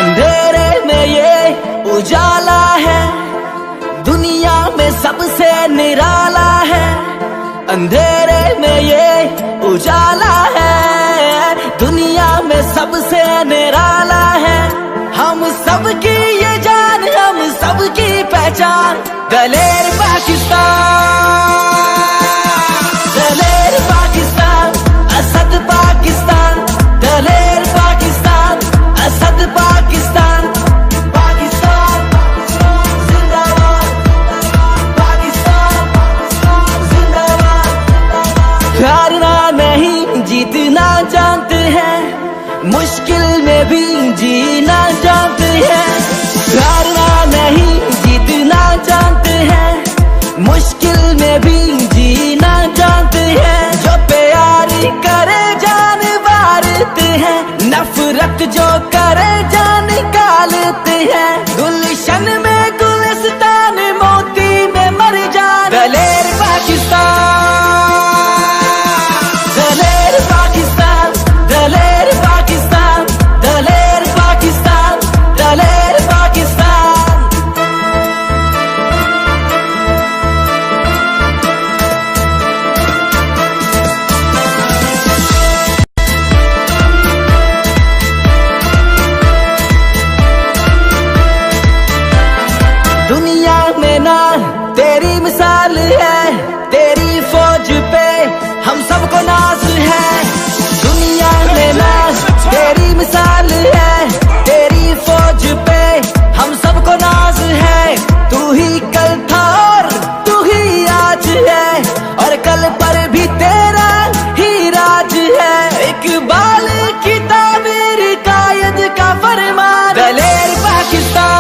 अंधेरे में ये उजाला है, दुनिया में सबसे निराला है। अंधेरे में ये उजाला है, दुनिया में सबसे निराला है। हम सबकी ये जान, हम सबकी पहचान, दलेर पाकिस्तान, दलेर पाकिस्तान, असद पाकिस्तान, दलेर पाकिस्तान, असद पाकिस्तान, पाकिस्तान जिंदाबाद, पाकिस्तान जिंदाबाद। हारना नहीं जीतना जानते हैं, मुश्किल में भी जीना जानते हैं। हारना नहीं जीतना जानते हैं, मुश्किल में भी जीना जानते हैं। जो प्यारी करे जान वारते हैं, नफरत जो करे जान निकालते हैं। गुलशन में गुलिस्तान, मोती में मर जान, दलेर पाकिस्तान, दलेर पाकिस्तान, दलेर पाकिस्तान, दलेर पाकिस्तान, दलेर पाकिस्तान। दुनिया में ना तेरी मिसाल है, तेरी फौज पे हम सबको नाज है। दुनिया में ना तेरी मिसाल है, तेरी फौज पे हम सबको नाज है। तू ही कल था और तू ही आज है, और कल पर भी तेरा ही राज है। इकबाल की ताबीर, कायद का फरमान, दलेर पाकिस्तान,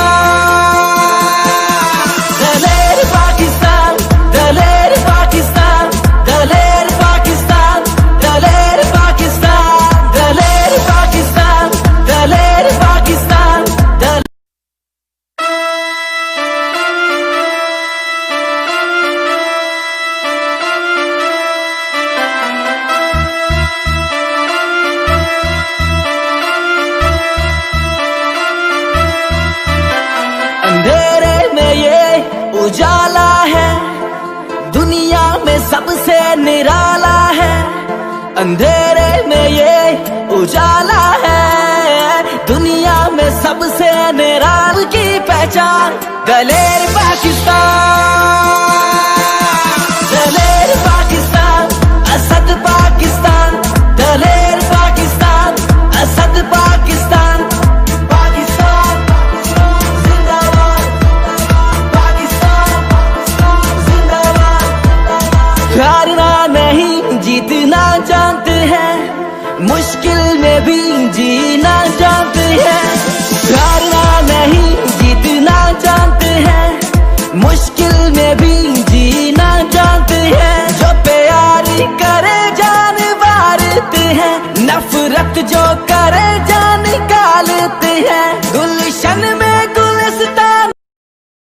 दलेर पाकिस्तान, दलेर पाकिस्तान, दलेर पाकिस्तान, दलेर पाकिस्तान, दलेर पाकिस्तान, दलेर पाकिस्तान, दलेर। अंधेरे में ये उजाला है, दुनिया में सबसे निराला है। अंधेरे में ये उजाला है, दुनिया में सबसे निराल की पहचान, दलेर पाकिस्तान, दलेर पाकिस्तान, असद पाकिस्तान, दलेर पाकिस्तान, असद पाकिस्तान, पाकिस्तान जिंदाबाद, पाकिस्तान जिंदाबाद। हारना नहीं जीतना जानते हैं, मुश्किल में भी जीना जानते हैं। हारना नहीं जीतना जानते हैं, मुश्किल में भी